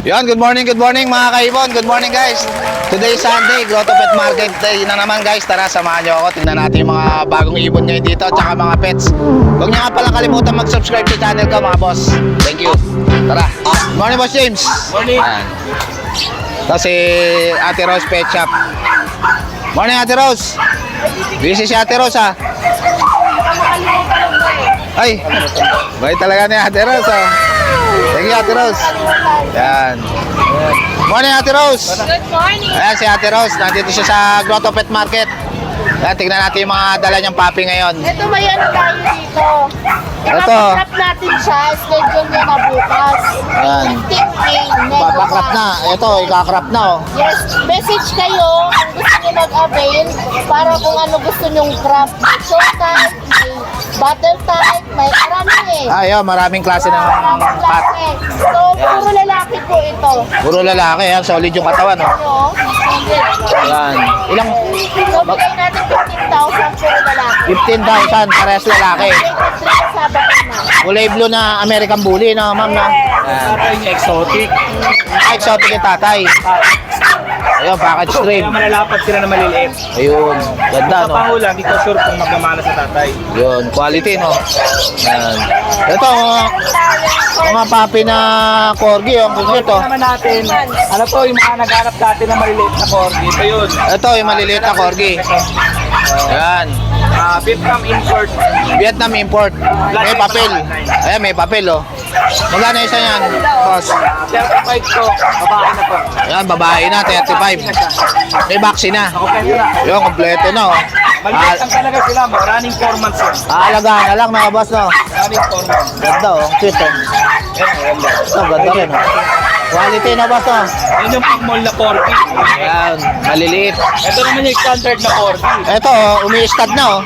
Yon, good morning mga kaibon. Good morning guys. Today is Sunday, Grotto Pet Market Day na naman guys. Tara, samahan nyo ako. Tingnan natin yung mga bagong ibon ngayon dito tsaka mga pets. Huwag nyo nga pala kalimutan mag-subscribe sa channel ko mga boss. Thank you. Tara. Good morning Boss James. Morning. Kasi Ate Rose Pet Shop. Morning Ate Rose. Busy si Ate Rose ha. Ay, bait talaga ni Ate Rose ha. Thank you Ate Rose. Yan. Morning Ate Rose. Good morning. Ayan si Ate Rose. Nandito siya sa Grotto Pet Market. Yan, tignan natin yung mga dala niyang puppy ngayon. Ito may ano tayo dito. Ito. Ikapakrap natin siya. Schedule niya na bukas. Yan. 15K. Papakrap na. Ito, ikakrap na oh. Yes. Message kayo kung gusto niyo mag-avail para kung ano gusto nyong craft. May show type, may battle type, may marami eh. Ayun, maraming klase ng Maraming cat. klase. So, puro lalaki po ito. Puro lalaki. Yan, solid yung katawan oh. Ano? Yan. Ilang? So, bigay natin 15,000 puro lalaki. 15,000 parehas lalaki. Sabat na. Kulay blue na American Bully na ma'am na. Tatay niya exotic. Exotic yung tatay. Ayun, package stream. Kaya malalapat sila na maliliit. Ayun, ganda no. Kapahula, hindi ko sure kung magmamana sa tatay. Yun, quality no. Yan. Ito, mga papi na corgi, yung cute Ito oh. naman natin, ano to, yung mga naghanap natin na maliliit na corgi. Ito yun. Ito, yung maliliit na corgi. Yan. Vietnam import. Vietnam import. May papel. Ayan, may papel oh. Magkano isa yan, boss? 35 to, babae na to. Yan, babae na, 35. May vaccine na. Kompleto na. Yun, kompleto na oh. Maliit lang talaga sila, running 4 months yun. Aalagaan na lang mga boss no. Running 4 months. Ganda oh, cute oh. Ito, ganda rin oh. Quality na boss oh. Yun yung pag-mall na corgi. Yan, maliliit. Ito naman yung standard na corgi. Ito oh, umi-stud na oh.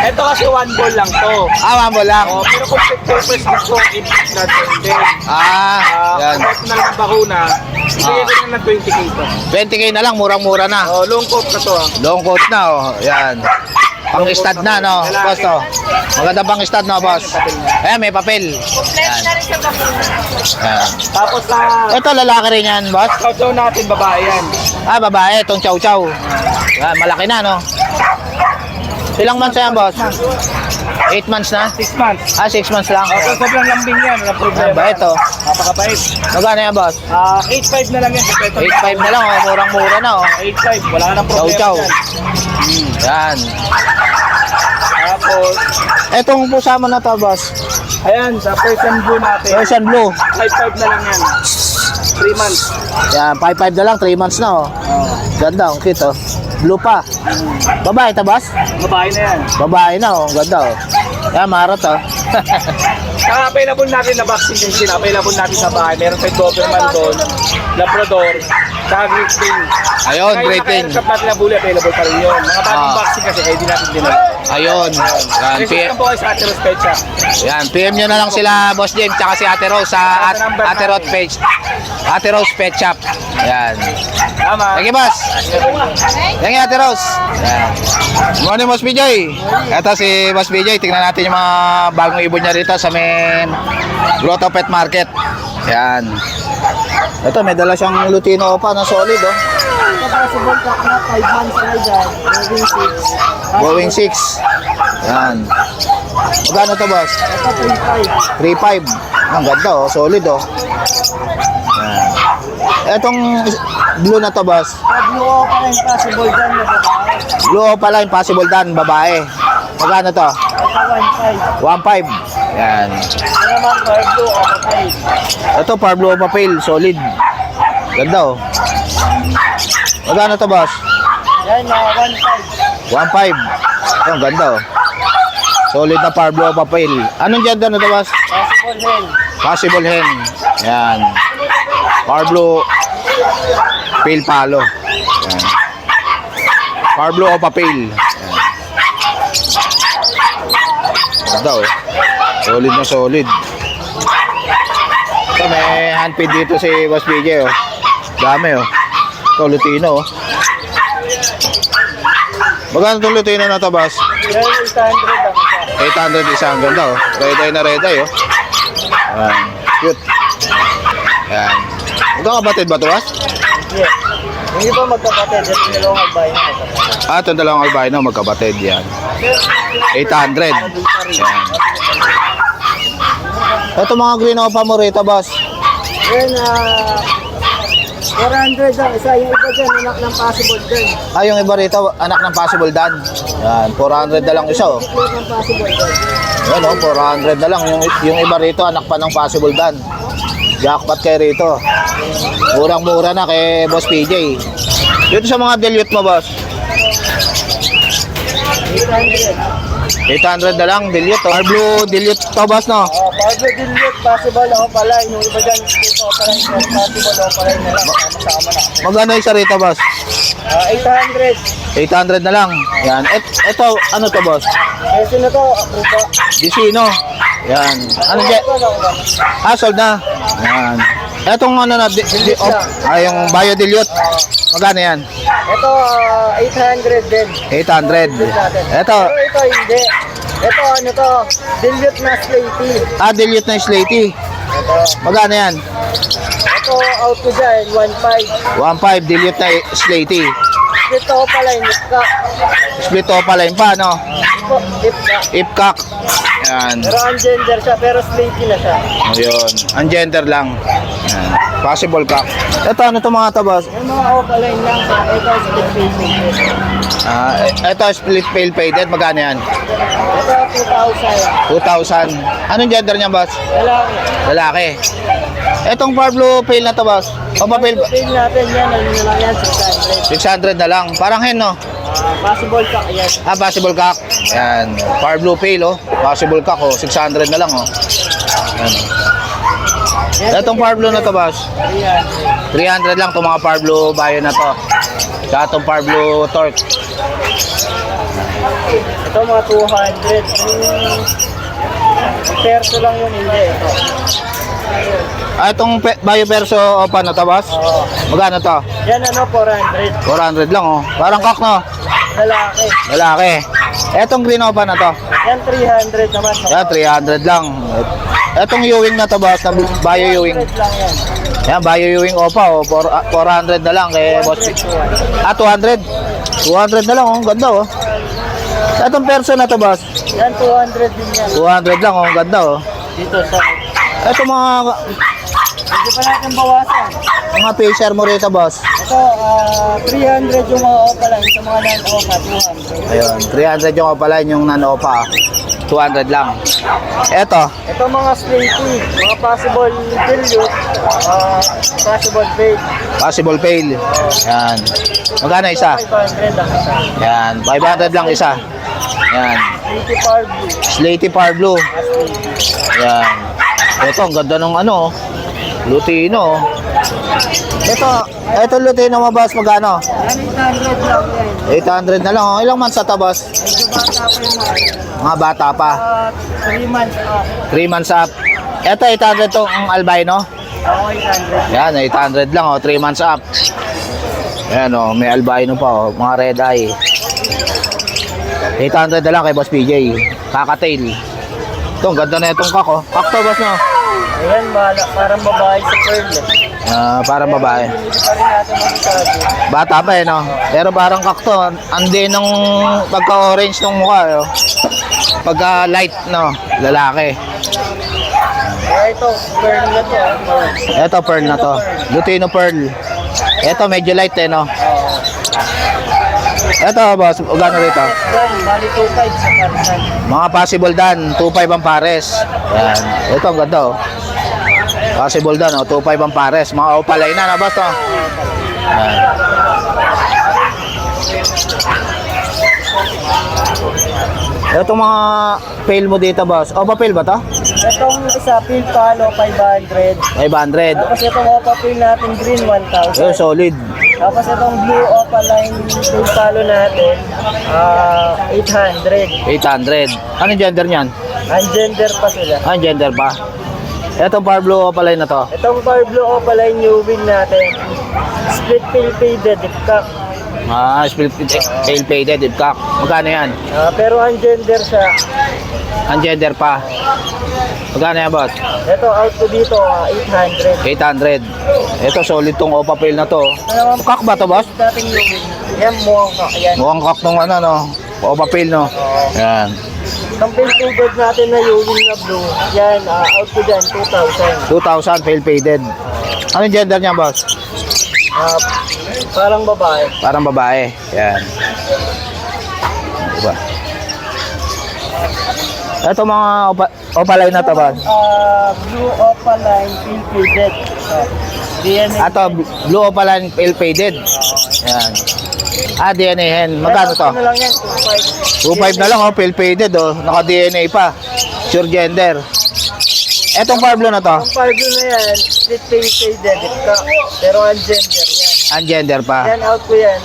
Ito kasi one ball lang to. Awa mo lang. Oh, pero kung papers gusto, i-book natin din. Yan. Kung na lang ang bakuna, ibigay ko lang ng 20K to. 20K na lang, murang-mura na. Oh, long coat na to ah. Long coat na oh. Yan. Pang stud na no, boss oh. Maganda pang stud no, boss. Ayan, may papel. Kompleto na rin sa bakuna. Yan. Tapos na, Ito lalaki rin yan, boss. chow natin, babae yan. Ah, babae, itong chow chow. Yan, malaki na no. Ilang months na yan, boss? 8 months na? 6 months. Ah, 6 months lang. Okay, sobrang lambing yan, walang problema. Ah, bait, oh. Napakabait. Magkano yan, boss? 8.5 na lang yan. 8.5 na lang oh, murang-mura na oh. 8.5, wala ka ng Chow problema chow. dyan. Yan. Tapos, Etong pusa mo na to, boss. ayan, sa Persian Blue natin, Persian blue. 5.5 na lang yan. 3 months. Yan, 5.5 na lang, 3 months na oh. Ganda, ang cute oh. Blue pa. Babae ta, boss? Babae na yan. Babae na oh, ganda oh. Yan, marot oh. Saka available natin na vaccine din sila. Available natin sa bahay. Meron tayong Doberman doon, Labrador, saka Great Dane. Ayun, Great Dane. Kahit natin na bully, available pa rin yun. Mga bagong vaccine kasi, di natin din. Ayun. Yan, Request lang po kayo sa Ate Rose Pet Shop. yan, PM nyo na lang sila, Boss James, tsaka si Ate Rose sa Ate Rose page. Ate Rose Pet Shop. Yan. Tama. Thank you, boss. Thank you, Ate Rose. Yan. Good morning, Boss BJ. Ito si Boss BJ. Tingnan natin yung mga bagong ibon niya rito sa main Grotto Pet Market. Yan. Ito, may dala siyang Lutino pa na solid, oh. Possible ka na 5 months na dyan. Going 6. Yan. Magkano to, boss? Ito 3.5. Ang ganda, oh. Solid, oh. Yan. Etong blue na to, boss. Blue pa rin possible dyan na babae. Blue pala, impossible dan, babae. Magkano to? Ito 1.5. 1.5. Yan. Ito naman blue o patay. Ito, par blue papel, solid. Ganda, oh. Magkano to, boss? Yan na 1.5. 1.5. Ito, ang ganda, oh. Solid na par blue papel. Anong gender na to, boss? Possible hen. Possible hen. Yan. Par blue pale palo. Yan. Par blue o papel. Ganda, oh. Solid na solid. Ito, may handpid dito si Boss BJ, oh. Dami, oh. Ito, Lutino, oh. Magkano itong Lutino na to, boss? Yan 800 ang isa. 800 isa. Ang ganda, oh. Red eye na red eye, oh. Ayan. Cute. Yan. Magkakabatid ba ito, boss? Yeah. Yung iba magkapatid, ito nilong magbayan na magkapatid. Ah, itong dalawang albino, magkabatid. Yan. 800. Yan. Ito mga green opa mo rito, boss. Yan, 400 ang isa. Yung iba dyan, anak ng possible dyan. Ah, yung iba rito, anak ng possible dan. Yan, 400 na lang isa, oh. Anak ng possible dyan. Yan, oh, 400 na lang. Yung iba rito, anak pa ng possible dan. Jackpot kayo rito. Murang-mura na kay Boss PJ. Dito sa mga dilute mo, boss. 800 na lang, dilute. Or blue dilute to, boss, no? Pablo Dilute, possible ako pala. Yung iba dyan, ito pala, possible ako pala na lang. Sama na. Magkano isa rito, boss? 800. 800 na lang. Yan. Ito, ano to, boss? Kasi na to, Rupa. Disino. Yan. Ano dyan? Ah, sold na. Yan. Etong ano na, yung bio dilute. Magkano yan? Ito, 800 din. 800. Ito, Pero ito hindi. Ito ano to, dilute na slaty. dilute na slaty. Ito. Magkano yan? Ito, out ko dyan, 1.5. 1.5 dilute na slaty. Dito ko pala, nipka. Split opaline pa, no? Nipka. Ipkak. Yan. Pero ang gender siya, pero slaty na siya. Ayun. Ang gender lang. Yan. Possible cock. Ito, ano to mga tabas? Yung mga opaline lang sa ito, split facing. Ito, split pale faded. Magkano yan? Ito, 2,000. 2,000. Anong gender niya, boss? Lalaki. Lalaki. Etong Pablo pale na to, boss? O pa pale? Pin natin yan, ano na lang yan, 600. 600 na lang. Parang hen, no? Possible ka, yan. Ah, possible cock. Yan. Pablo pale, oh. Possible cock, oh. 600 na lang, oh. Yan. Etong Pablo na to, boss? 300 lang itong mga Pablo Bayo na to. Sa itong Pablo Torque. Ito mga 200. Perso lang yun, hindi. Ito. Ah, itong Bayo Perso Opa na to, boss? Oo. Magkano to? Yan ano, 400. 400 lang, oh. Parang cock, no? Lalaki. Lalaki. Etong Green Opa na to? Yan 300 naman. Yan, 300 lang. Etong Ewing na to, boss? Na Bayo Ewing. 100 lang yan. Yan, Bayo Ewing Opa, oh. 400 na lang kay boss. 200. Ah, 200. 200 na lang, oh. Ang ganda, oh. Etong Perso na to, boss? Yan 200 din yan. 200 lang, oh. Ang ganda, oh. Dito sa... Etong Hindi pa natin bawasan. mga facer mo rito, boss. Ito, 300 yung mga opa lang. Sa mga non-opa, 200. Ayun, 300 yung opaline, yung non-opa. 200 lang. Eto, Ito mga slaty, mga possible dilute, possible fade. possible fail. Yan. Magkano isa? 500 lang isa. Yan, 500 lang isa. Yan. Slaty Power Blue. Slaty Par Blue. Yan. Ito, ang ganda ng ano, Lutino. Ito Lutino mo, boss, magkano? 800 lang yan. 800 na lang. Oh. Ilang months na to, boss? Medyo bata pa yung mga. Mga bata pa. 3 months off. 3 months up. Ito, 800 tong albino. Ako 800. Yan, 800 lang, oh. 3 months up. Ayan, oh. May albino pa, oh. Mga red eye. 800 na lang kay Boss PJ. Kakatail. Ito, ang ganda na itong kak, oh. Kak to, boss, no? Ayan, parang babae sa pearl. Parang babae. Hindi pa rin natin masasabi. Bata pa, eh, no? Pero parang kak to. Andi ng pagka-orange ng mukha, oh. Pagka-light, no? Lalaki. Kaya ito, pearl na to. Ito, pearl na to. Lutino pearl. Ito, medyo light, eh, no? Ito, boss. Gano rito? Yan, bali 2.5 sa parisan. Mga possible dan, 2.5 ang pares. Yan. Ito, ang ganda, oh. Possible dan, oh. 2.5 ang pares. Mga opalay na, boss, oh. Yan. Ito mga pail mo dito, boss. Opa pail ba to? Itong isa, pin palo, 500. 500. Tapos itong opa pin natin, green, 1,000. Solid. Tapos itong blue opa line, pin palo natin, 800. 800. Anong gender niyan? Ang gender pa sila. Anong gender pa? Ito bar blue opalay na to. Itong bar blue opa line, new wing natin. Split pill faded, ipkak. Split pale faded, deep cock. Magkano yan? Pero ang gender siya. Ang gender pa. Magkano yan, boss? Ito, out ko dito, 800. 800. Ito, solid tong Opa Pale na to. Cock ba to, boss? Dating yung, yan mo ang yan. Mukhang cock tong ano, no? Opa Pale, no? Yan. Ang pale-faded natin na Ewing na blue, yan, out ko dyan, 2,000. 2,000 pale faded. Anong gender niya, boss? Parang babae. Parang babae. Yan. Diba? Ito mga opaline na to, boss. Blue opaline, pale-faded. DNA. Ato, blue opaline pale faded. Yan. DNA hen. Magkano to? Ano lang yan, 2.5 na lang, oh. Pale faded, oh. Naka-DNA pa. Sure gender. Etong Pablo na to? Ang Pablo na yan, split pale-faded. Pero ang gender yan. Ang gender pa. Yan, out ko yan,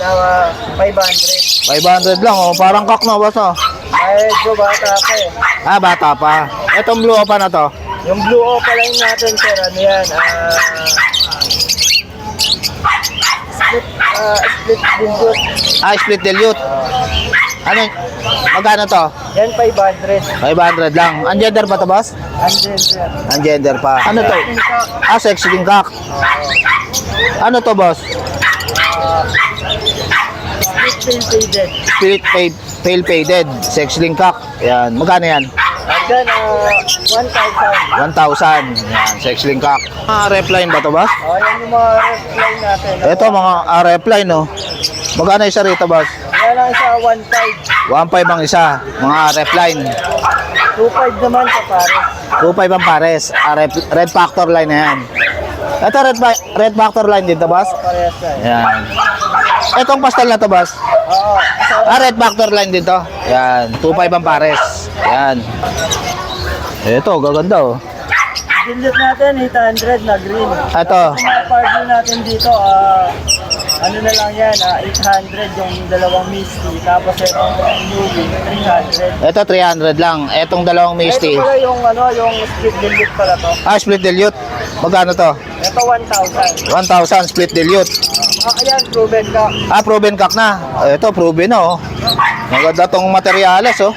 500. 500 lang, oh. Parang cock na, boss, oh. Medyo bata pa eh. Bata pa. Etong blue opa na to? Yung blue opaline natin, sir, ano yan, split dilute. Split dilute. Ano? Magkano to? Yan, 500. 500 lang. Ang gender pa to, boss? And then, sir, Ang gender pa. Ano to? Sex link cock. Ano to, boss? split pale-faded. Split pale faded. Sex link cock. Yan. Magkano yan? At yan, 1,000. 1,000. Yan. Sex link cock. Mga repline ba to, boss? Yan yung mga repline natin. Ito, mga repline, no? Magkano isa rito, boss? Yan lang isa, 1,500. 1.5 ang isa. Mga repline. 2,500 naman sa pare. 2.5 ang pares. Red factor line na yan. Ito, red factor line dito, boss? Parehas yan. Yan. Itong pastel na to, boss? Oo. Red factor line dito. Yan. 2.5 ang pares. Yan. Ito, gaganda, oh. Dilute natin, 800 na green. Ito. Yung mga party natin dito, ano na lang yan, 800 yung dalawang Misty. Tapos itong Newbie, 300. Ito, 300 lang. Etong dalawang Misty. Ito pala yung, yung split dilute pala to. Split dilute. Magkano to? Ito 1,000. 1,000 split dilute. Ayan, proven ka. Proven cock na. Ito, proven na, oh. Maganda tong materyales, oh.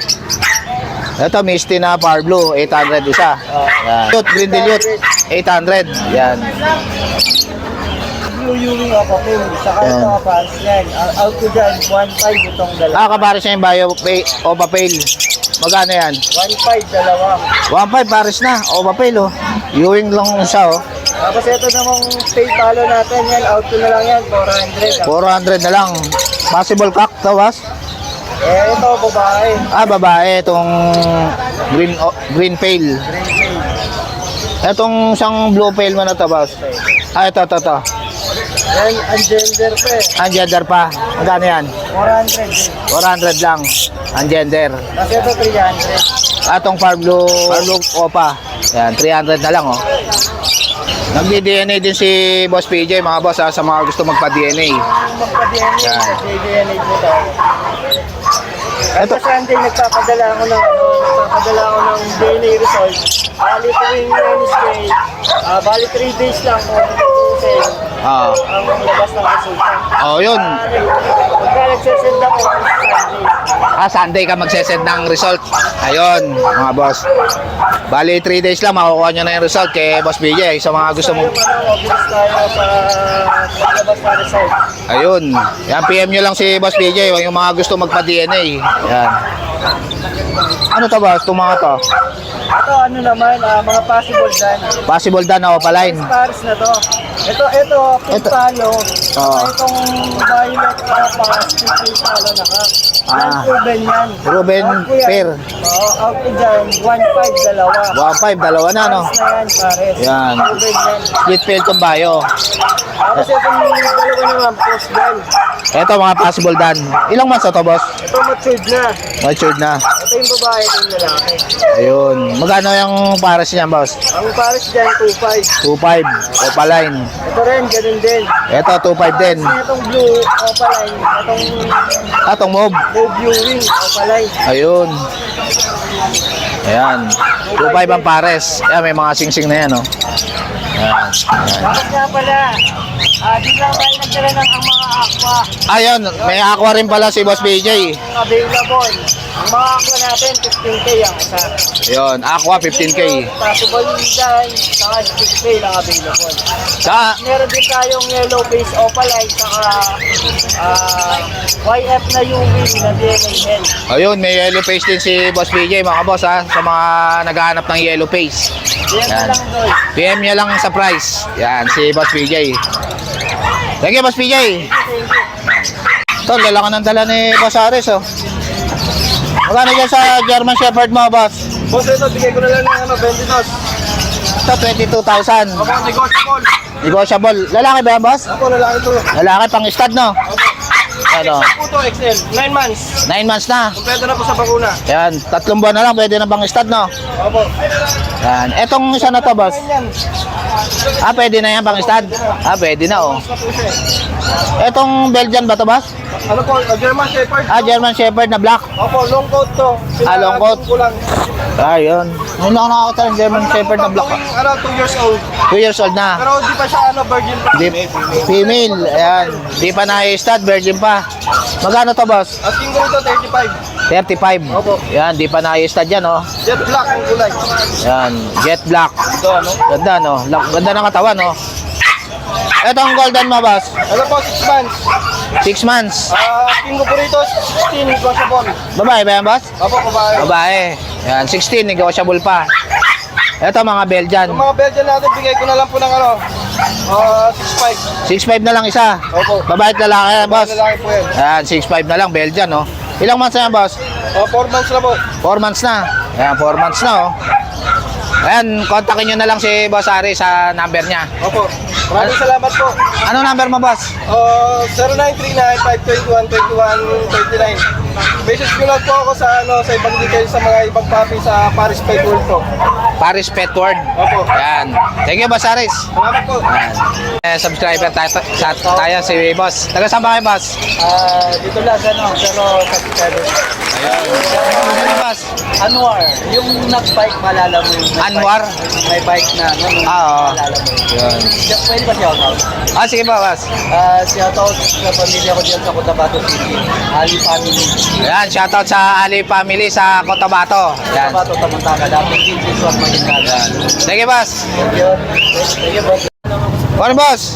Ito, Misty na Power Blue, 800 isa. Yan. Green dilute, 800. Yan. Blue Ewing ako, saka ito kapals yan. Out ko dyan, 1,500 itong dalawa. Kapares niya yung Opa Pale. Magkano yan? 1,500 dalawa. 1.5 pares na. Opa Pale, oh. Ewing lang siya, oh. Tapos ito namang pay palo natin yan, out ko na lang yan, 400. 400 na lang. Possible cock, tawas? Ito, babae. Babae. Itong green pale. Itong isang blue pale mo na to, boss. Ito. Yan, ang gender pa eh. Ang gender pa. Magkano yan? 400. 400 lang. Ang gender. Kasi ito 300. Atong Power Blue Opa. Yan, 300 na lang, oh. Nagdi-DNA din si Boss PJ, mga boss, sa mga gusto magpa-DNA. Magpa-DNA, Yan. DNA mo to. Ito Sunday, nagpapadala ako ng DNA result. Bali tuwing Wednesday, bali 3 days lang kung ang labas ng resulta. Yun. Pagka nagsasend ako, Sunday. Sunday ka magsesend ng result. Ayun, mga boss. Bali, 3 days lang makukuha nyo na yung result kay Boss PJ sa mga gusto mo. Mabilis tayo sa labas na result. Ayun. Yan, PM nyo lang si Boss PJ yung mga gusto magpa-DNA. Yan. Ano to, boss? Itong mga to? Ito ano naman, mga possible dyan. Possible dan na opaline. Paris na to. Ito, pink palo. Itong violet pa, pink palo na ka. Yan, proven yan. Proven Out ko yan. pair. Out ko dyan, 1,500 dalawa. 1.5, dalawa na, no? Pares na yan, pares. Yan. Proven yan. Split fail itong bayo. Tapos itong dalawa naman, post gun. Ito, mga possible dan. Ilang months na to, boss? Ito matured na. Matured na. Ito yung babae, ito yung lalaki. Ayun. Magkano yung pares niya, boss? Ang pares dyan, 2,500. 2.5. Opaline. Ito rin, ganun din. Ito, 2.5 din. Itong blue, opaline. Itong Atong mob. move viewing, opaline. Ayun. Ayan. 2.5 ang pares. Ayan, may mga sing-sing na yan, oh. Yan. Bakit nga pala? Di lang tayo nagdala ng ang mga aqua. Ayun, may aqua rin pala si Boss BJ. Available. Ang mga aqua natin, 15K ang isa. Ayun, aqua 15K. Possible design, saka 6K lang available. Sa Meron din tayong yellow face opaline, saka YF na UV na DNA health. ayun, may yellow face din si Boss BJ mga boss ha, sa mga naghahanap ng yellow face. Yan na Yan. lang doon. PM niya lang sa price. Yan, si Boss BJ. Thank you, Boss BJ. Ito, lalaki ng dala ni Boss Ares, oh. Magkano dyan sa German Shepherd mo, boss? Boss, ito, bigay ko na lang ng 20 knots. Ito, 22,000. Ako, negotiable. Negotiable. Lalaki ba yan, boss? Ako, lalaki ito. Lalaki, pang stud, no? Ano? Puto XL, 9 months. 9 months na. Kompleto na po sa bakuna. Yan, 3 buwan na lang, pwede na pang stud, no? Opo. Yan. Etong isa na to, boss? Yan. Pwede na yan pang stud? Pwede na, oh. Sa po siya. Etong Belgian ba to, boss? Ano po, German Shepherd. German Shepherd na black. Opo, long coat to. Long coat. Kulang. Yun. Hindi ako nakakita ng German Shepherd na black. Ano, 2 years old. 2 years old na. Pero di pa siya virgin pa. Di, female. Ayan. Di pa na-stud, virgin pa. Magkano to, boss? Asking ko ito, 35. 35. Opo. Yan, di pa na-stud yan, oh. Jet black ang kulay. Yan, jet black. Ito, ano? Ganda, no? Ganda ng katawan, no? Etong golden mo, boss? Ano po, 6 months. 6 months. Asking ko po rito, 16, negotiable. Babae ba yan, boss? Opo, babae. Babae. Yan, 16, negotiable pa. Ito, mga Belgian. Yung mga Belgian natin, bigay ko na lang po ng 6.5. 6'5 na lang isa. Opo. Babae at lalaki yan, boss. Lalaki po yan. Yan, 6'5 na lang, Belgian, no? Ilang months na yan, boss? 4 months na po. 4 months na. Ayan, 4 months na, oh. Ayan, kontakin nyo na lang si Boss Ari sa number niya. Opo. Maraming salamat po. Ano number mo, boss? 0939-521-2139. Message ko lang po ako sa sa ibang details sa mga ibang papi sa Paris Pet World po. Paris Pet World. Opo. Ayan. Thank you, Boss Aris. Salamat po. Ayan. Subscriber tayo si Boss. Taga saan ba kayo, boss? Dito lang pero subscriber. Ano, boss? Anwar, yung nag-bike malala mo yung Anwar? May bike na Oo. malala mo. Yun. Pwede ba shoutout? Sige ba, boss? Shoutout sa pamilya ko dyan sa Cotabato City. Ali family. Ayan, shoutout sa Ali family sa Cotabato. Ayan. Cotabato, Tamuntaka. Dapat din sa Magdalena. Thank you, boss. Thank you. Thank you, boss. Morning, boss.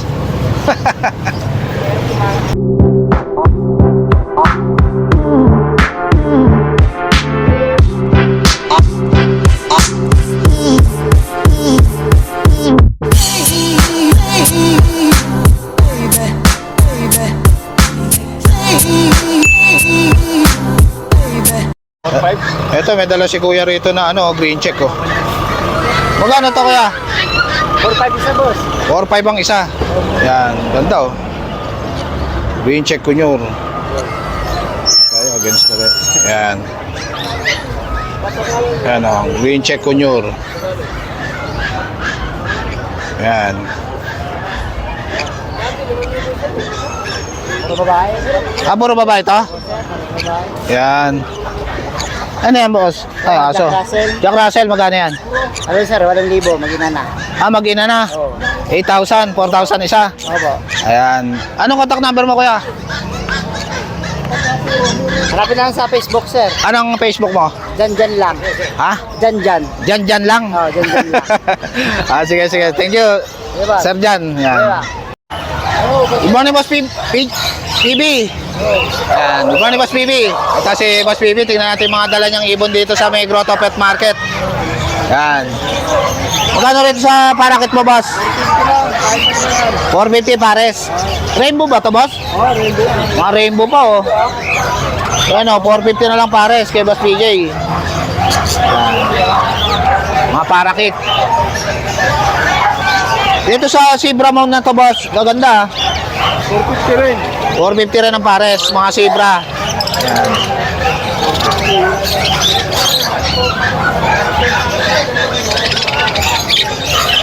Ito, may dala si Kuya rito na green check, oh. Magkano to, Kuya? 4-5 isa, boss. 4-5 ang isa. Yan, ganda, oh. Green check kunyur. Tayo against the red. Yan. Yan, oh. Green check kunyur. Yan. Puro babae. Puro babae to? Yan. Ano yan, boss? Aso. Jack Russell. Jack Russell, magkano yan? Ano, sir? 8,000. Mag-ina na. Mag-ina na. Oo. 8,000, 4,000 isa. Opo. Ayan. Anong contact number mo, Kuya? Hanapin lang sa Facebook, sir. Anong Facebook mo? Jan lang. Ha? Jan. Jan lang? Oo, Jan lang. Sige. Thank you, Diba? Sir Jan. Yan. Diba? Good morning, Boss PB. Yan. Good morning, Boss PB. Ito si Boss PB. Tingnan natin mga dala niyang ibon dito sa may Grotto Pet Market. Yan. Magkano rito sa parakit mo, boss? 450 pares. Rainbow ba to, boss? Oh, rainbow. Mga rainbow pa, oh. Yan, 450 na lang pares kay Boss PJ. Yan. Mga parakit. Dito sa Zebra Mount na to, boss. Gaganda, 450 rin. 450 rin ang pares, mga Zebra. Yan.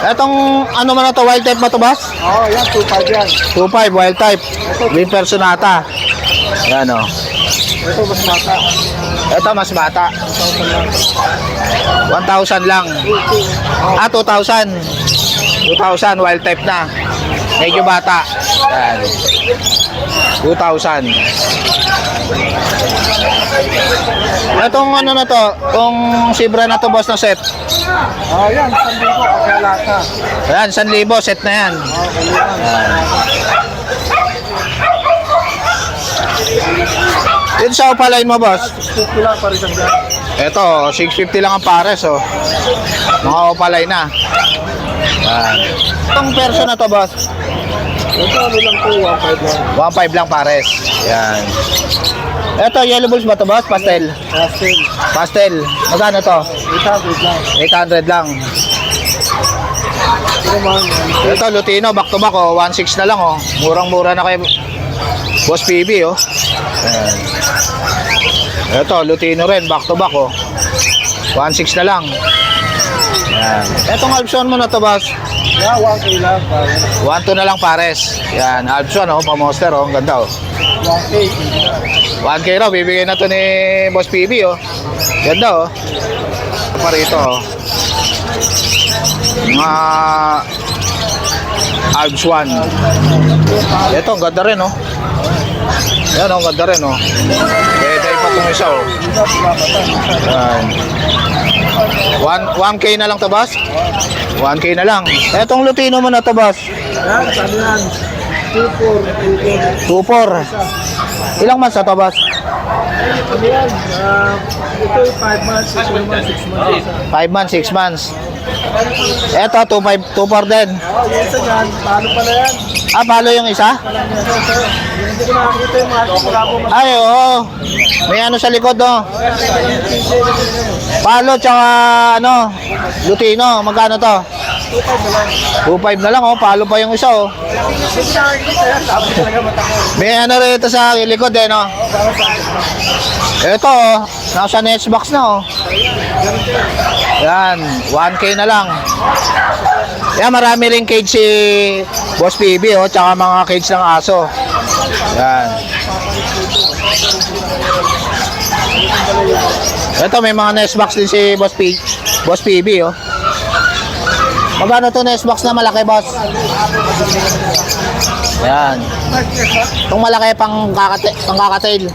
Etong ano man na to, wild type ba to, boss? Oo, yan. 2,500 yan. 2.5 wild type. Green personata. Yan, oh. Ito, mas mata. Ito mas bata. 1,000 lang. 2,000. 2,000, wild type na. Medyo bata. Yan. 2,000. Itong ano na to, itong Sibra na to boss na set. Yan, 1,000 kaya lata. Ayan, 1,000 set na yan. Dito sa opalay mo boss. 50 lang para isang dyan. Ito, 650 lang ang pares oh. Mga opalay na. Ayan. Itong perso na to boss. Ito ano lang po, 1,500 lang. 1.5 lang pares. Yan. Ito, yellow bulls ba to boss? Pastel. Pastel, Pastel. Magkano to? 800 lang. 800 lang. Ito naman, Ito, Lutino, back to back oh. 1.6 na lang oh. Murang-mura na kay Boss PB oh. Ayan. Ito, Lutino rin, back to back oh. 1.6 na lang. Ayan. Etong Alpson mo na to boss. 1K lang. 1.2 na lang pares. Yan, Alpson oh, pa-monster oh. Ang ganda oh. 1K. 1K raw, bibigyan na to ni Boss PB oh. Ganda oh. Pa rito oh. Mga Alps 1. Ito, ang ganda rin oh. Yan oh, ang ganda rin oh. Pwede pa itong isa oh. Yan. 1K na lang to boss? 1K na lang. Etong Lutino mo na to boss? Yan, sabi yan. 2,400. 2.4. Ilang months na to boss? Ano yan? Ito 5 months, 6 months, 6 months. 5 months, 6 months. Eto, 2.5, 2.4 din. Yung isa yan, paano pala yan? Ah, palo yung isa? Hindi ko nakakita yung mga bravo. Ay, oo. May ano sa likod, no? Palo, tsaka, ano, Lutino. Magkano to? 2.5 na lang, oh. Palo pa yung isa, oh. May ano rin ito sa likod, eh, no? Ito, oh. Nasa next box na, oh. Yan, 1K na lang. Yan, marami rin cage si Boss PB, oh. Tsaka mga cage ng aso. Yan. Ito, may mga nest box din si Boss PB, oh. Magkano to nest box na malaki, boss? Yan. Itong malaki pang kakatail.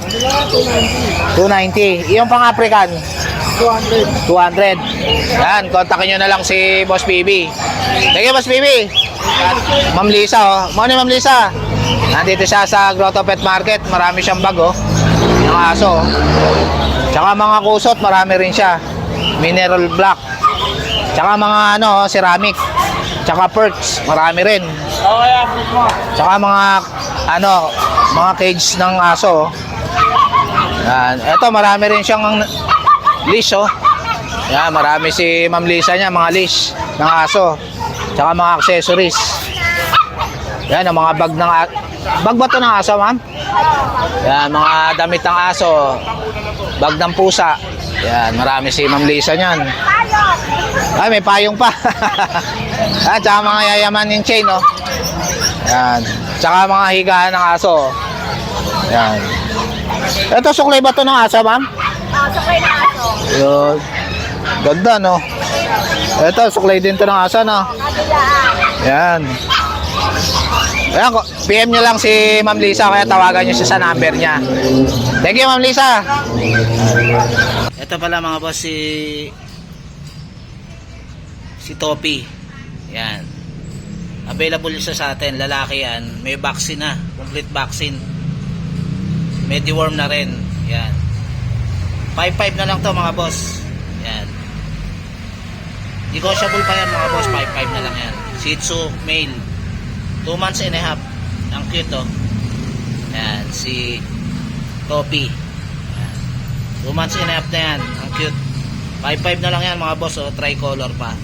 290. Yung pang African? 200. Yan, kontakin nyo na lang si Boss PB. Thank you, Boss PB. At Ma'am Lisa, oh. Morning, Ma'am Lisa. Nandito siya sa Grotto Pet Market. Marami siyang bag, oh. Ng aso, oh. Tsaka mga kusot, marami rin siya. Mineral black. Tsaka mga ano, ceramic. Tsaka perks, marami rin. Tsaka mga ano, mga cage ng aso. Yan. Ito, marami rin siyang leash, oh. Yan, marami si Ma'am Lisa niya, mga leash ng aso. Tsaka mga accessories. Yan, ang mga bag ng bag ba ito ng aso, ma'am? Yan, mga damit ng aso. Bag ng pusa. Yan, marami si Ma'am Lisa niyan. Ay, may payong pa. At saka mga yayaman yung chain, oh. Yan. Tsaka mga higaan ng aso. Yan. Ito, suklay ba ito ng aso, ma'am? Sakay na aso. Yun. Ganda, no? Ito, suklay din ito ng aso, no? Yan. Ayan, PM nyo lang si Ma'am Lisa, kaya tawagan nyo siya sa number niya. Thank you, Ma'am Lisa. Ito pala mga boss, si Topi. Yan. Available siya sa atin, lalaki yan. May vaccine na, complete vaccine. May deworm na rin. Yan. 5.5 na lang to mga boss. Yan. Negotiable pa yan mga boss, 5.5 na lang yan. Shih Tzu male. 2 months and a half. Ang cute, oh. Yan, si Topi. Yan. 2 months and a half na yan. Ang cute. 5.5 na lang yan mga boss, oh. Tricolor pa.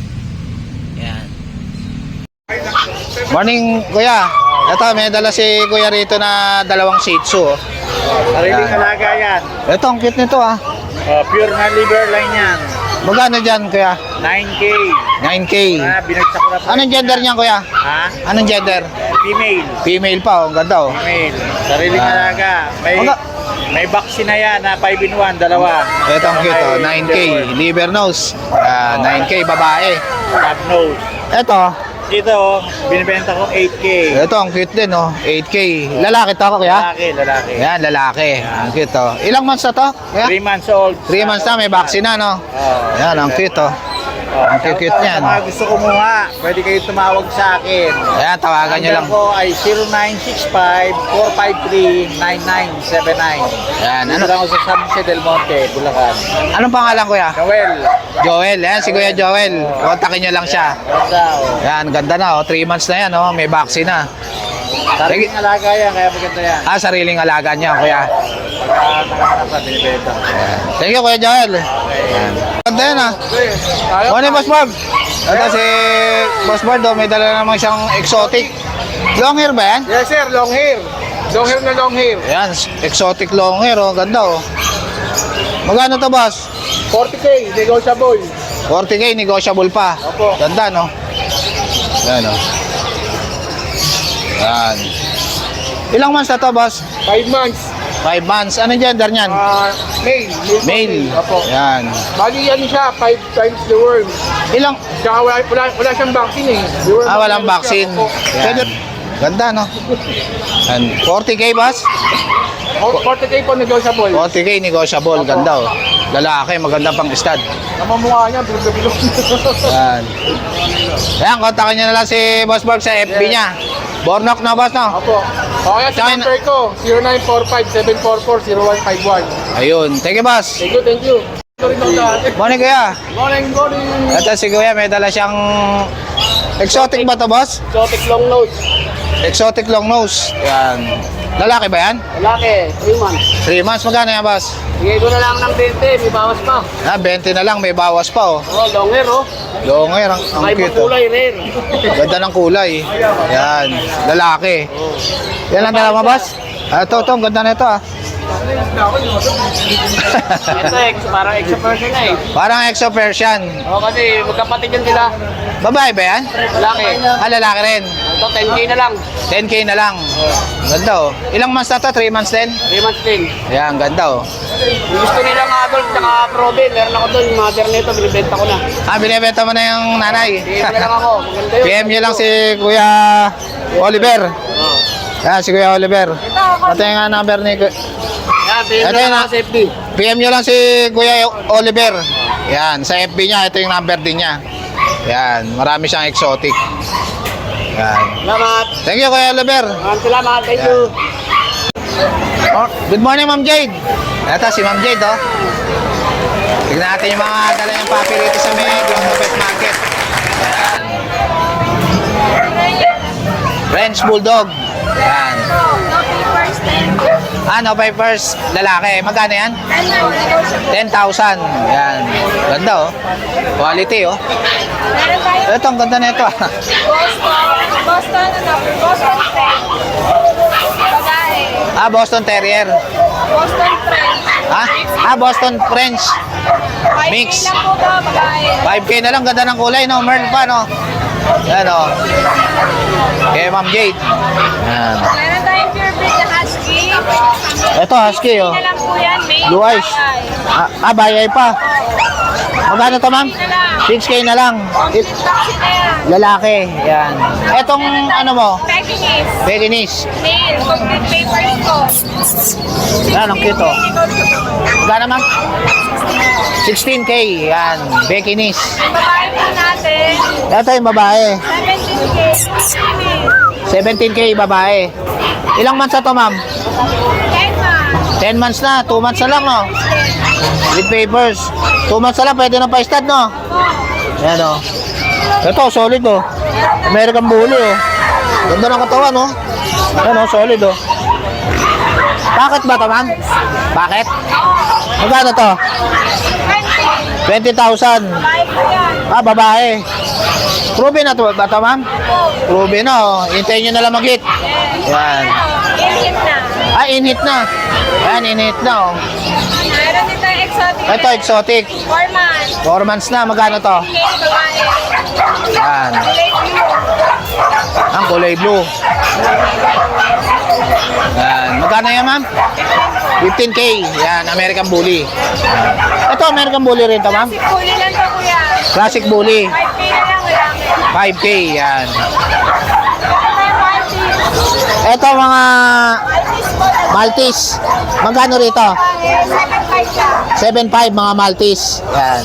Yan. Morning, kuya. Ito, may dala si kuya rito na dalawang Shih Tzu, oh. Sariling alaga yan. Ito, ang cute nito, ah. Pure na liver line yan. Magkano dyan, kuya? 9K. 9K. Binagsak ko na po. Anong gender niyan, kuya? Ha? Anong gender? Female. Female pa, oh. Ang ganda, oh. Female. Sariling alaga. May vaccine na yan na 5 in 1, dalawa. Ito ang cute, oh. 9K. Liver nose. 9K, babae. Crab nose. Ito, Ito, binibenta ko 8K. Ito, ang cute din, oh. 8K. Lalaki to, kuya? Lalaki. Yan, lalaki. Ang cute, oh. Ilang months na to? Kuya? 3 months old. 3 months na, may vaccine na, no? Yan, ang cute, oh. Ang cute niyan. Sa mga gusto kumuha, pwede kayo tumawag sa akin. Ayan, tawagan nyo lang. Number ko ay 0965-453-9979. Ayan, Ano ano? lang ako sa San Jose del Monte, Bulacan. Anong pangalan, kuya? Joel. Joel. Ayan, si Kuya Joel. Kontakin nyo lang siya. Ganda, oh. Yan, ganda na, oh. 3 months na yan, oh. May vaccine na. Sariling alaga yan, kaya maganda yan. Ah, sariling alaga niya, kuya. Pagka nanganak na, binibenta. Thank you, Kuya Joel. Ganda yan, ah. Ano yung Boss Bob? Ito si Boss Bob, oh, may dala namang siyang exotic. Long hair ba yan? Yes sir, long hair. Long hair na long hair. Ayan, exotic long hair, oh. Ganda, oh. Magkano to, boss? 40K, negotiable. 40K, negotiable pa. Opo. Ganda, no? Ayan, oh. Ayan. Ilang months na to, boss? 5 months. 5 months. Ano gender niyan? Male. Male. Opo. Ayan. Bali yan siya, 5 times the worm. Ilang? Tsaka wala siyang vaccine eh. The worm Ah, walang ano siya, vaccine. opo. Pwede. Ganda, no? And 40K, boss? 40K po negotiable. 40K, negotiable. Ganda, oh. Lalaki, maganda pang stud. Namamukha niya, bilog-bilog. Ayan. Ayan, kontakin nyo na lang si Boss Bob sa FB niya. Bornok na, boss, no? Opo. Okay, sa Tsaka number ko, 0945-744-0151. Ayun. Thank you, boss. Thank you. Ito rin ako dati. Morning, kuya. Morning. Ito si kuya, may dala siyang exotic ba to, boss? Exotic long nose. Exotic long nose. Ayan. Lalaki ba yan? Lalaki, 3 months. 3 months, magkano yan, boss? Bigay ko na lang ng 20, may bawas pa. Ah, 20 na lang, may bawas pa, oh. Oh, long hair, oh. Long hair, ang May cute, oh. kulay rare. Ganda ng kulay. Yan, lalaki. Yan lang dala mo, boss? Ah, ito, ang ganda na ito, ah. Ito, parang extra person na eh. Parang exo Persian. Oh, kasi magkapatid yan sila. Babae ba yan? Lalaki. Ah, lalaki rin. Ito, 10K na lang. 10K na lang. Ganda, oh. Ilang months na to? 3 months din? 3 months din. Ayan, ganda, oh. Kung gusto nilang adult, tsaka probe, meron ako doon. Yung mother nito, binibenta ko na. Ah, binibenta mo na yung nanay. PM na lang ako. Maganda yun. PM nyo lang si Kuya Oliver. Oh. Yan, si Kuya Oliver. Ito yung number ni... Yan, PM Ito na yun, lang ah. ako sa FB. PM nyo lang si Kuya Oliver. Yan, sa FB niya, ito yung number din niya. Yan, marami siyang exotic. Yan. Salamat. Thank you, Kuya Oliver. Salamat. Thank you. Oh, good morning, Ma'am Jade. Ito, si Ma'am Jade, oh. Tignan natin yung mga dala ng papi rito sa may Pet Market. Yan. French Bulldog. Yan. Ah, no papers, lalaki. Magkano yan? 10,000. Yan. Ganda, oh. Quality, oh. Ito, ang ganda na ito, ah. Boston French. Babae. Ah, Boston Terrier. Boston French. Ah, Boston French. Mix. 5K lang po ba, babae? 5K na lang, ganda ng kulay, no? Merl pa, no? Yan, oh. Okay, Ma'am Jade. Yan. Meron tayong pure breed na husky. Ito, husky, oh. Hindi na lang po yan, male. Blue eyes. Bayay pa. Magkano to, ma'am? 6K na lang. Vaccine na yan. Lalaki. Yan. Etong ano mo? Pekingese. Pekinese. Male. Complete papers ko. Yan, ang cute, oh. Magkano, ma'am? 16K. Yan. Pekinese. Ang babae po natin, Ito yung babae. 17K. Female. 17K babae. Ilang months na to, ma'am? 10 months. 10 months na. 2 months na lang, no? With papers. 2 months na lang. Pwede na pa-stud, no? Yan, oh. Ito, solid, oh. American Bully, oh. Ganda ng katawan, no? Yan, oh, solid, oh. Bakit ba to, ma'am? Bakit? Magkano to? 20,000. Babae po yan. Ah, babae. Proven na to ba to, ma'am? Proven na, oh. Hintayin nyo na lang mag-hit. Yan. Inhit na. Ah, in-hit na. Yan, in-hit na, oh. Meron dito yung exotic. Ito, exotic. 4 months. 4 months na. Magkano to? Okay, babae. Yan. Kulay blue. Ang kulay blue. Yan. Magkano yan, ma'am? 15K. Yan, American Bully. Ito, American Bully rin to, ma'am? Si Kulay lang to, kuya. Classic Bully. 5K na lang, wala. 5K, yan. Ito mga Maltese. Magkano rito? 7.5 mga Maltese. Yan.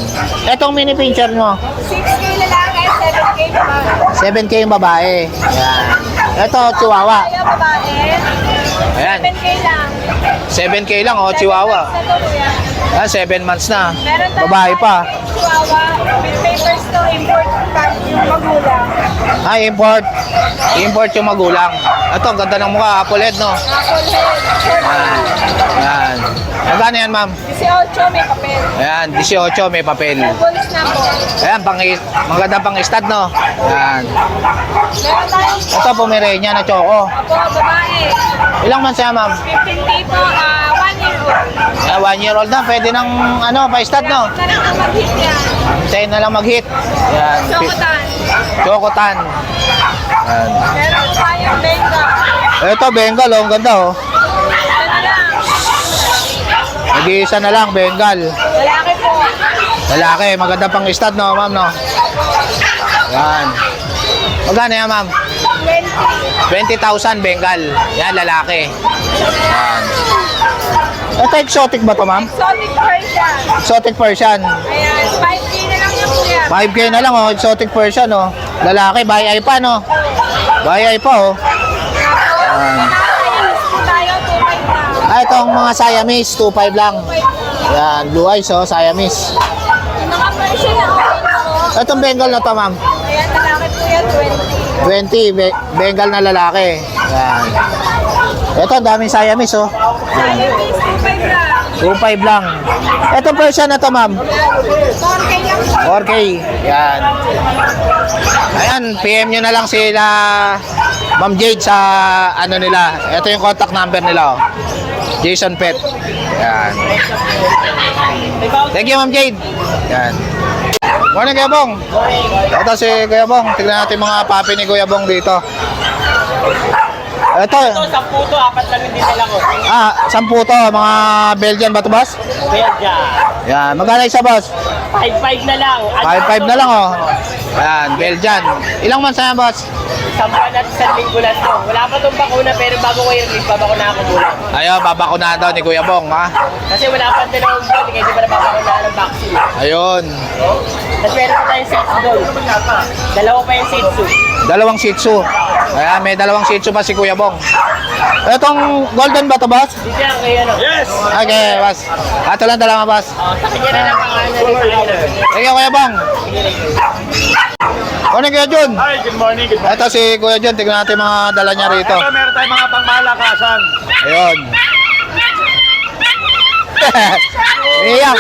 Etong mini pincher mo? 6K lalaki, 7K babae. 7K yung babae. Yan. Ito, Chihuahua. Ayaw babae, Ayan. 7K lang. 7K lang, oh, Chihuahua. Sa to, kuya. Yan, 7 months na. Meron tayong Babae pa. Chihuahua, with papers to import card yung magulang. Ay, import. Import yung magulang. Ito, ang ganda ng mukha. Apple head, no? Apple head, short Yan. Yan. Magkano yan, ma'am? 18, may papel. Ayan, 18, may papel. Bulls na po. Ayan, maganda pang stud, no? Yan. Meron tayong Ito, Pomeranian na choco. Apo, babae. Ilang months yan, ma'am? 15K po, 1 year old. Yan, 1 year old na. Pwede ng, pa-stud, no? Na lang ang mag-hit yan. Sa'yo na lang mag-hit. Yan. Chocotan. Chocotan. Yan. Meron po tayong Benga. Ito, Bengal, oh. Ang ganda, oh. Ito na lang. Nag-iisa na lang, Bengal. Lalaki po. Lalaki, maganda pang stud, no, ma'am, no? Yan. Magkano yan, ma'am? 20. 20,000 Bengal. Yan, lalaki. Yan. Ito, exotic ba to, ma'am? Exotic Persian. Exotic Persian. Ayan, 5K na lang yung kuya. 5K na lang, oh. Exotic Persian, oh. Lalaki, buy eye pa, no? Buy eye pa, oh. Yan. Tayo, 2.5 na. Ah, itong mga Siamese, 2.5 lang. 2.5 Yan, blue eyes, oh, Siamese. Yung mga Persian na okay mo. Itong Bengal na to, ma'am. Ayan, lalaki po yan, 20. 20, Bengal na lalaki. Yan. Ito, ang daming Siamese, oh. Siamese, 2.5 lang. 2.5 lang. Ito Persian na to, ma'am. 4K lang po. 4K. Yan. Ayan, PM nyo na lang sila Ma'am Jade sa ano nila. Ito yung contact number nila, oh. Jason Pet. Yan. Thank you, Ma'am Jade. Yan. Morning, Kuya Bong. Ito si Kuya Bong. Tignan natin mga papi ni Kuya Bong dito. Ito. Ito, 10 to, 4 lang hindi nila ko. 10 to. Mga Belgian ba ito, boss? Belgia. Yan. Magkano isa, boss? 5-5 na lang. 5.5 na lang, oh. Yan, Belgian. Ilang months na yan, boss? Sampuan at 1 linggo lang to. Wala pa itong bakuna pero bago ko i-release, babakuna ako muna. Ayun, babakunahan daw ni Kuya Bong, ha? Kasi wala pa 2 buwan, kasi di ba nababakunahan ng vaccine. Ayun. Tapos meron pa tayong seats doon. Dalawa pa yung seats doon. Dalawang Shih Tzu. Ayan, may dalawang Shih Tzu pa si Kuya Bong. Itong golden ba to, boss? Dito yan kayo, no? Yes! Okay, boss. Ato lang dalawa, boss. Sa kanya na lang pangalan na rin. Thank you, Kuya Bong. Morning, Kuya Jun. Hi, good morning. Good morning. Ito si Kuya Jun. Tignan natin mga dala niya rito. Ito, meron tayong mga pangmalakasan. Ayun. Umiiyak.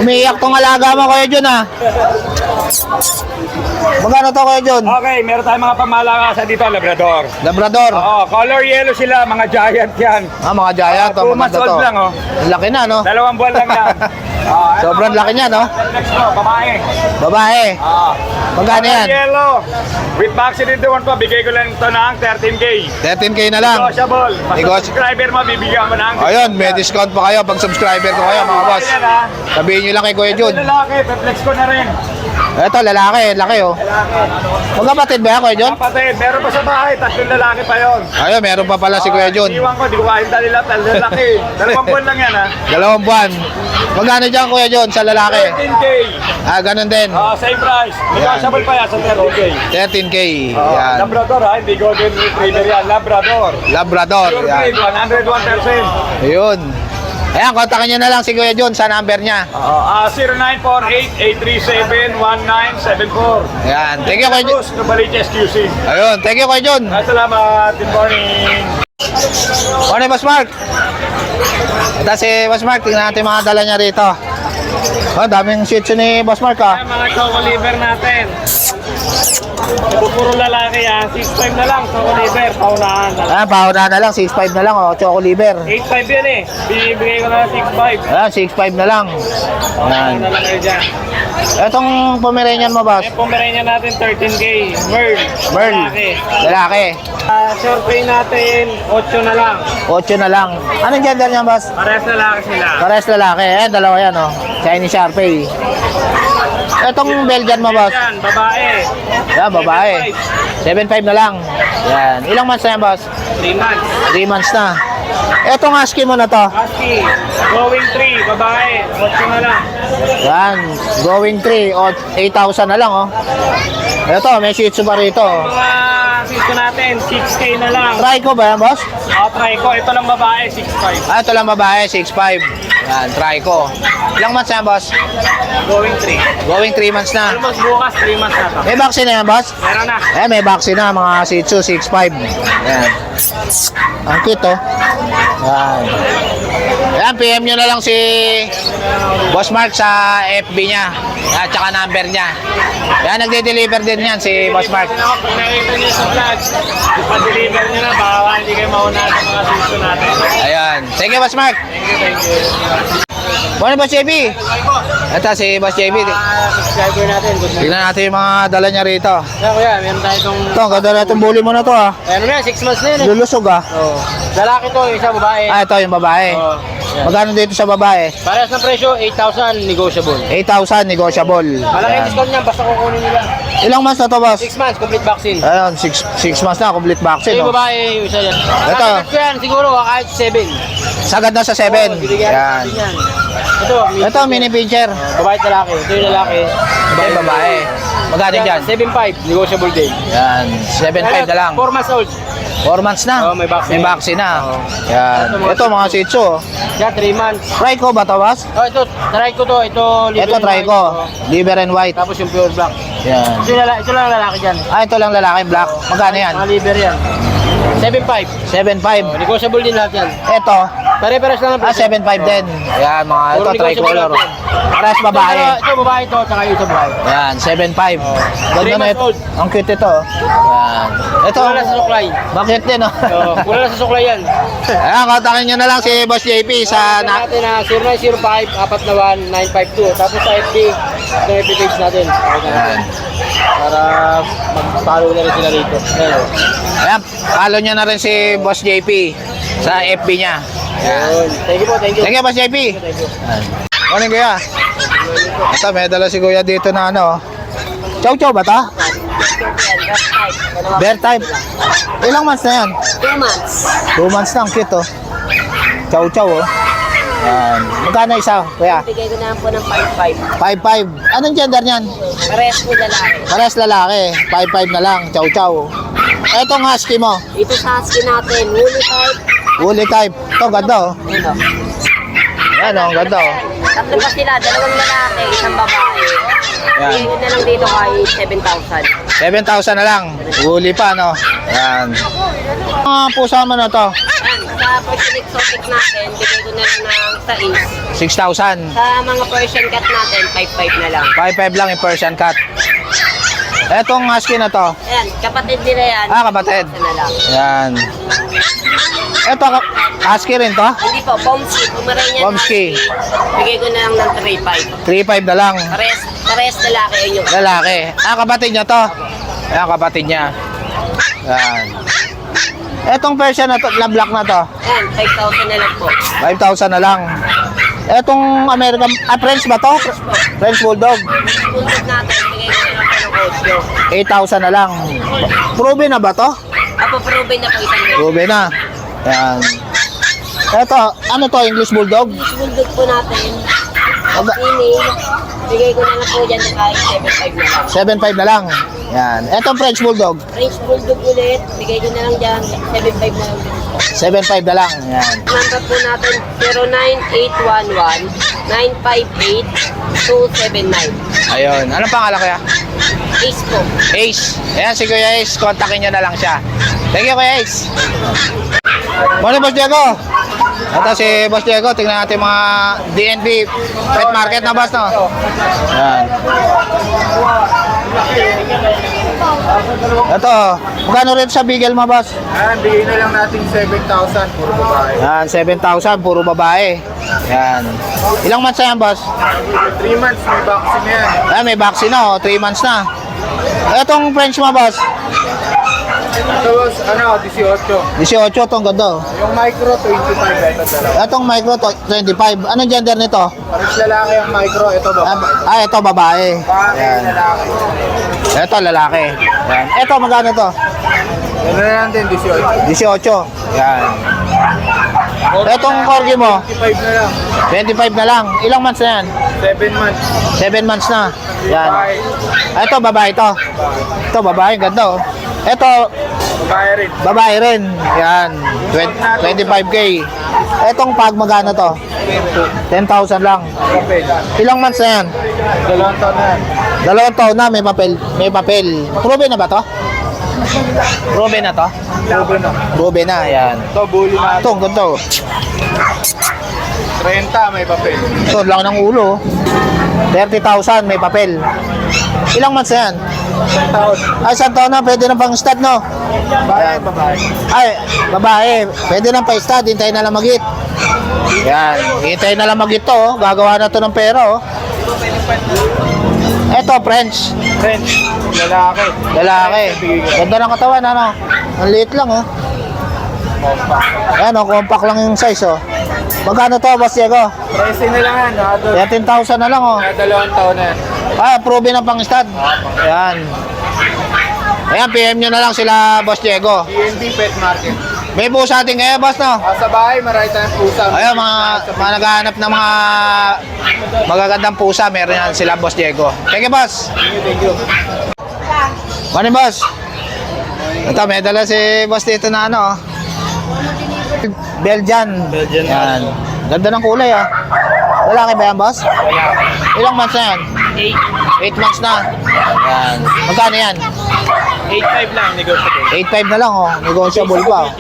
Umiiyak tong alaga mo, Kuya Jun, ha? Magkano to, Kuya Jun? Okay, meron tayong mga pangmalakasan dito, Labrador. Labrador. Oo, color yellow sila, mga giant yan. Mga giant. Ah, 2 months maganda old to. lang, oh. Ang laki na, no? 2 buwan lang yan. Sobrang laki niya, no? Next mo, babae. Babae. Magkano Color yan? yellow. With vaccine in the one po, bigay ko lang ito ng 13K. 13K na lang. Negotiable. Basta Negos- subscriber mo, bibigyan mo ng... Ayun, may discount pa kayo pag subscriber ko kayo, mga boss. Yan, ha. Sabihin nyo lang kay Kuya Ito Jun. lalaki, pe-flex ko na rin. Ito, lalaki. Laki, oh. Magkapatid ba yan, Kuya Jun? Kapatid, meron pa sa bahay, 3 lalaki pa yon. Ayun, meron pa pala si Kuya Jun. Iwan ko, di ko kain nila, lalaki. 2 buwan lang yan, ha. 2 buwan. Magkano dyan, Kuya Jun, sa lalaki? 13K. Ganun din. Same price. Negotiable pa yan sa 13K. 13K. Yan. Labrador ha, hindi golden retriever yan. Labrador. Labrador. Pure Yan. breed, 101%. Ayun. Ayan, kontakin nyo na lang si Kuya Jun sa number niya. 0948-837-1974. Ayan. Thank you, Kuya Jun. Tapos, Novaliches QC. Ayun. Thank you, Kuya Jun. Salamat. Good morning. Morning, Boss Mark. Ito si Boss Mark. Tingnan natin mga dala niya rito. Oh, daming shih tzu ni Boss Mark, ah. Mga choco liver natin. Ito puro lalaki yan. 6'5 na lang, choco liver. Paunahan na. Ayan, pauna na lang. 6.5 na lang, oh. Choco liver. 8'5 yan eh. Bibigay ko na 6'5. Ayan, 6.5 na lang. Ayan. Ano na lang kayo dyan. Etong Pomeranian mo, boss? Yung Pomeranian natin, 13K. Merl. Merl. Lalaki. Lalaki. Short pay natin, 8 na lang. 8 na lang. Anong gender niya, boss? Parehas lalaki sila. Pares lalaki. Ayan, dalawa yan, oh. Chinese Sharpei. Etong Belgian mo, boss? Yan, babae. Yan, babae. 7.5 na lang. Yan. Ilang months na yan, boss? 3 months. 3 months na. Etong husky mo na to. Husky, going 3, babae. 8 na lang. Yan. Going 3 o 8,000 na lang, oh. Ito, may Shih Tzu pa rito. Mga sito natin, 6K na lang. Try ko ba yan, boss? Try ko. Ito lang babae, 6.5. Ah, ito lang babae, 6.5. Yan, try ko. Ilang months na yan, boss? Going 3. Going 3 months na. Almost bukas, 3 months na to. May vaccine na yan, boss? Meron na. May vaccine na, mga Shih Tzu, 6.5. Yan. Ang cute, oh. Yan. Yan, PM nyo na lang si Boss Mark sa FB niya. At saka number niya. Yan, nagde-deliver din yan si Boss Mark. Pag nakita niyo sa vlog, ipa-deliver niyo na, baka hindi kayo mauna sa mga sito natin. Ayan. Thank you, Boss Mark. Thank you. Morning, Boss JB. Ito si Boss JB. Subscriber natin. Good morning. Tingnan natin yung mga dala niya rito. Kaya kuya, meron tayo itong... Ito, ang ganda na itong bully mo na to, ah. Ano na yan, 6 months na yun eh. Lulusog, ah. Oh. Lalaki to, isa babae. Ah, ito yung babae. Oh. Yan. Magkano dito sa babae? Parehas ng presyo, 8,000 negotiable. 8,000 negotiable. Malaki Ayan. discount niyan, basta kukunin nila. Ilang months na to, boss? 6 months, complete vaccine. Ayun, 6 months na, complete vaccine. Yung No? babae, yung isa yan. Ito. Sasagat ko yan, siguro, kahit 7. Sagad na sa 7. Bibigyan Yan. natin yan. Ito, Ito, mini pincher. babae at lalaki. Ito yung lalaki. Babae, babae. Magkano dyan? 7.5, negotiable din. Yan, 7.5 na lang. 4 months old. 4 months na. Oh, may vaccine. May vaccine na. Oh. Yan. Ito, mga Shih Tzu. oh. Yan, 3 months. Try ko ba to, boss? Oh, ito, try ko to. Ito, liver Ito, and try white. ko. Oh. Liver and white. Tapos yung pure black. Yan. Ito lang lalaki dyan. Ah, ito lang lalaki, black. Magkano yan? Mga liver yan. 7.5. 7.5. Oh, negotiable din lahat yan. Ito, Pare-pares lang ang ah, 7.5 din. Yan, mga ito, Puro tricolor. negotiable Pares babae. Ito, babae ito, tsaka yung isa babae. Yan, 7.5. Ganda 3 na months ito. old. Ang cute ito. oh. Yan. Ito, Wala sa suklay. bakit din, oh? Oh, wala na sa suklay yan. Ayan, kontakin nyo na lang si Boss JP sa... natin na 0905-491-952. Tapos sa FB, ito yung FB page natin. Okay na natin. Para mag-follow na rin sila rito. Ayan. Ayan, follow nyo na rin si Boss JP sa FB niya. Ayun. Thank you po, thank you. Thank you, Boss JP. Thank you. Morning, Kuya. Ito, may dala si Kuya dito na ano. Chow-chow ba ta? Bear type. Ilang months na yan? 2 months. 2 months na, ang cute, oh. Chow-chow, oh. Yan. Magkano isa, Kuya? Bigay ko na lang po ng 5.5. 5.5. Anong gender niyan? Parehas po lalaki. Pares lalaki. 5.5 na lang, chow-chow. Etong husky mo, Ito sa husky natin, woolly type. woolly type. Ito, ganda, oh. Ano? Yan, oh, ang ganda, oh. Tatlo pa sila, 2 lalaki, 1 babae. Yan. Bigay ko na lang dito kay 7,000. 7,000 na lang. Woolly pa, no? Yan. Mga pusa mo na to, Yan, sa Persian exotic natin, bigay ko na lang ng 6. 6,000. Sa mga Persian cat natin, 5.5 na lang. 5.5 lang yung Persian cat. Etong husky na to. Ayan, kapatid nila yan. Ah, kapatid. Isa na lang. Yan. Eto, husky rin to? Hindi po, Pomsky. Pomeranian Pomsky. Bigay ko na lang ng 3.5. 3.5 na lang. Parehas lalaki yun yung. Lalaki. Ah, kapatid niya to. Ayan, kapatid niya. Yan. Etong Persian na to, na black na to. Ayan, 5,000 na lang po. 5,000 na lang. Etong American, French ba to? French Bulldog. Bulldog natin, bigay ko na lang po ng 8,000 na lang. Proven na ba to? Apo-proven na po isang yun. Proven na. Yan. Eto, ano to? English Bulldog? Bulldog po natin. Ang female, bigay ko na lang po dyan kahit 7.5 na lang. 7.5 na lang. Yan. Etong French Bulldog? French Bulldog ulit, bigay ko na lang dyan 7.5 na lang. 7.5 na lang. Yan. Number po natin 09811-958-279. Ayun. Anong pangalan kaya? Ace po. Ace. Ayan si Kuya Ace. Kontakin nyo na lang siya. Thank you, Kuya Ace. Morning, Boss Diego. Ito si Boss Diego. Tingnan natin mga DNB pet market na, boss, no? Yan. Ito. Magkano rin sa bigel mo, boss? Ayan, bigay na lang natin 7,000 puro babae. Yan, 7,000. Puro babae. Yan. Ilang months na yan, boss? 3 months, may vaccine na yan. Ayan, may vaccine na, oh. 3 months na. Itong French mo, boss? Tapos, 18. 18, itong ganda oh. Yung micro, 25. Ito dalawa. Itong micro, 25. Anong gender nito? Pares lalaki yung micro. Ito ba? Ito babae. Bakit lalaki? Ito lalaki. Yan. Ito magkano to? Ano na natin, 18. 18. Yan. Etong corgi mo, 25 na lang. 25 na lang. Ilang months na yan? 7 months. 7 months na. Yan. Ito babae to. Ito babae, ganda oh. Ito Babae rin. babae rin. Yan. 25k. Etong pag magkano to? 10,000 lang. Papel. Ilang months na yan? 2 taon na yan. 2 taon na, may papel. May papel. Proven na ba to? Proven na to? Laban na. Proven na, yan. Ito, bully na. Ito, ang ganda oh. 30 may papel. Ito, lang ng ulo. 30,000, may papel. Ilang months na yan? 1 taon. Ay, isang taon na, pwede na pang stud, no? Babae, babae. Ay, babae, pwede na pa stud, hintayin na lang magit. Yan, hintayin na lang magit to, oh. Gagawa na to ng pera, oh. Eto, French. French. Lalaki. Lalaki. Ganda ng katawan, ano? Ang liit lang, oh. Ayan, oh, compact lang yung size, oh. Magkano to, Boss Diego? 13 na lang yan. 13,000 na lang, oh. 2 taon na yan. Ah, proven na pang stud. Ayan. Ayan, PM nyo na lang sila, Boss Diego. DNB Pet Market. May pusa atin kayo, Boss, no? Sa bahay, marami tayong pusa. Ayun, mga naghahanap ng mga magagandang pusa, meron yan sila, Boss Diego. Thank you, Boss. Thank you. Morning, Boss. Ito, may dala si Boss dito na ano, oh. Belgian. Yan. Ganda ng kulay, ah. Lalaki ba yan, Boss? Ilang months na yan? 8 months na. Yan. Magkano yan? 8.5 lang, negotiable. 8.5 na lang, oh. Negotiable pa, oh.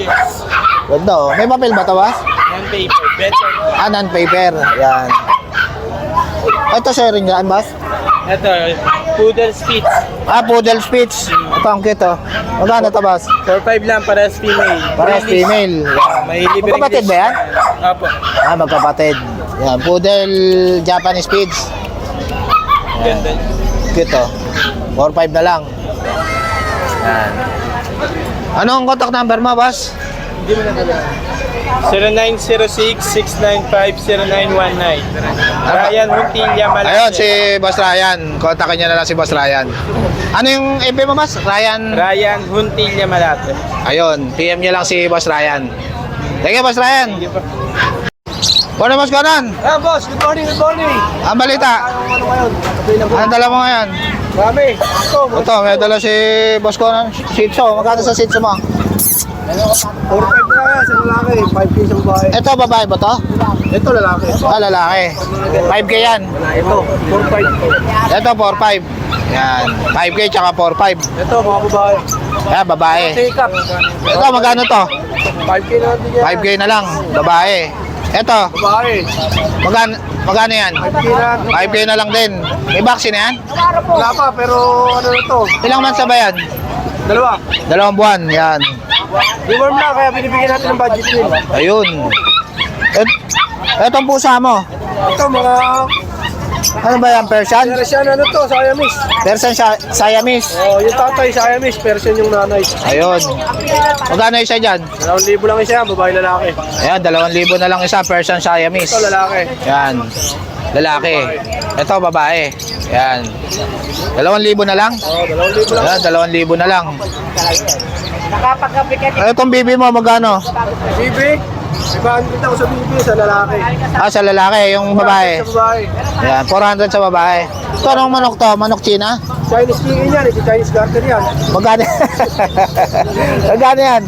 Ganda, oh. May papel ba ito, Boss? Non-paper, better. Ah, non-paper. Yan. Ito, sharing yan, Boss? Ito, Poodle Spitz. Ah, Poodle Spitz. Ito, ang cute, oh. Magkano ito, Boss? 4.5 lang, parehas female. Parehas female. May libre Magkapatid ba yan? Apo. Ah, magkapatid. Yan, Poodle Japanese Spitz. Ganda. Cute, oh. 4.5 na lang. Yan. Ano ang contact number mo, Boss? 0906-695-0919. Ryan Montilla, Malate. Ayun, si Boss Ryan. Kontakin niya na lang si Boss Ryan. Ano yung FB mo, Boss? Ryan? Ryan Montilla, Malate. Ayun, PM niya lang si Boss Ryan. Thank you, Boss Ryan. Hindi pa. Ano, Boss Conan? Ah, boss. Good morning, good morning. Ang balita. Ano ngayon? Anong dala mo ngayon? Marami. Ito, may dala si Boss Conan. Shih Tzu. Magkano sa Shih Tzu mo? 4.5 na yan sa lalaki. 5K sa babae. Ito, babae ba to? Ito lalaki. Ah, lalaki. 5K yan. Ito, 4.5. Ito, 4.5. Yan. 5K tsaka 4.5. Ito, mga babae. Yan, babae. Take up. Ito, magkano to? 5K na natin yan. 5K na lang. Babae. Ito, Babae. magkano yan? 5K na. 5K na lang din. May vaccine na yan? Wala pa, pero ano na to? Ilang months na ba yan? 2. 2 buwan. Yan. Deworm na, kaya binibigyan natin ng budget din. Ayun. Etong pusa mo. Ito, mga... Ano ba yan? Persian? Persian ano to, Siamese. Persian Siamese. Oh, yung tatay Siamese, Persian yung nanay. Ayun. Magkano isa dyan? 2,000 lang isa, babae lalaki. Ayan, 2,000 na lang isa. Persian Siamese. Ito lalaki. Yan. Lalaki. Ito, babae. Yan. 2,000 na lang? Oh, 2,000 lang. Ayan, 2,000 na lang. Itong bibi mo, magkano? Bibi, ibahan kita ko sa bibi sa lalaki. Ah, sa lalaki, yung babae. Sa babae. Ayan, 400 sa babae. Ito, anong manok to? Manok China? Chinese chicken yan, ito Chinese garter yan. Magkano? Magkano yan?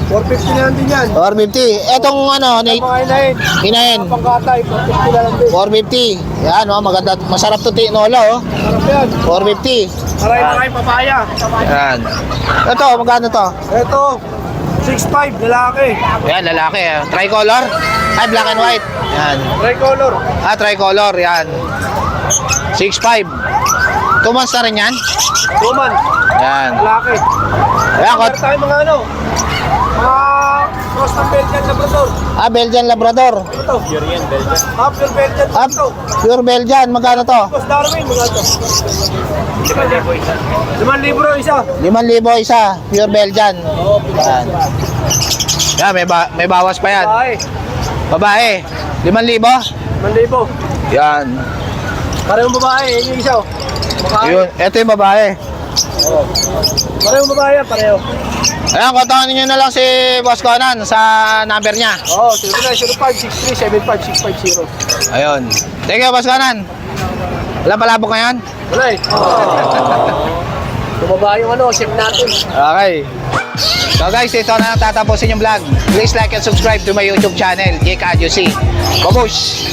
450 na lang din yan. 450. Etong ano, Mga inahin. hinahin. Mga pangkatay, 450 na lang din. 450. Yan, oh, maganda. Masarap to tinola, oh. Sarap yan. 450. Maraming papaya. Yan. Ito, magkano to? Ito, 6'5", lalaki. Yan, lalaki. Tricolor? Ay, black and white. Yan. Tricolor. Ah, tricolor. Yan. 6'5". 2 months na rin yan? 2 months, Yan. lalaki. Ayan, Meron tayo mga ano, mga cross ng Belgian Labrador. Ah, Belgian Labrador. Ito. Pure yan, Belgian. Ah, pure Belgian. Ah, Ito. pure Belgian. Magkano to? Boss Darwin, mga ito. 5,000 isa. 5,000 isa. 5,000 isa. Pure Belgian. Yan. Yan, may bawas pa yan. Babae. Babae. 5,000. 5,000. Yan. Parehong babae, yun yung isa. Babae. Yun. Ito yung babae. Parehong babae yan, pareho. Ayan, kontakin nyo na lang si Boss Conan sa number niya. Oo, 0905-6375-650. Ayun. Thank you, Boss Conan. Walang palabok ngayon? Wala eh. Tumaba yung chef natin. Okay. So guys, ito na tatapusin yung vlog. Please like and subscribe to my YouTube channel, Jake Adjusi. Babush!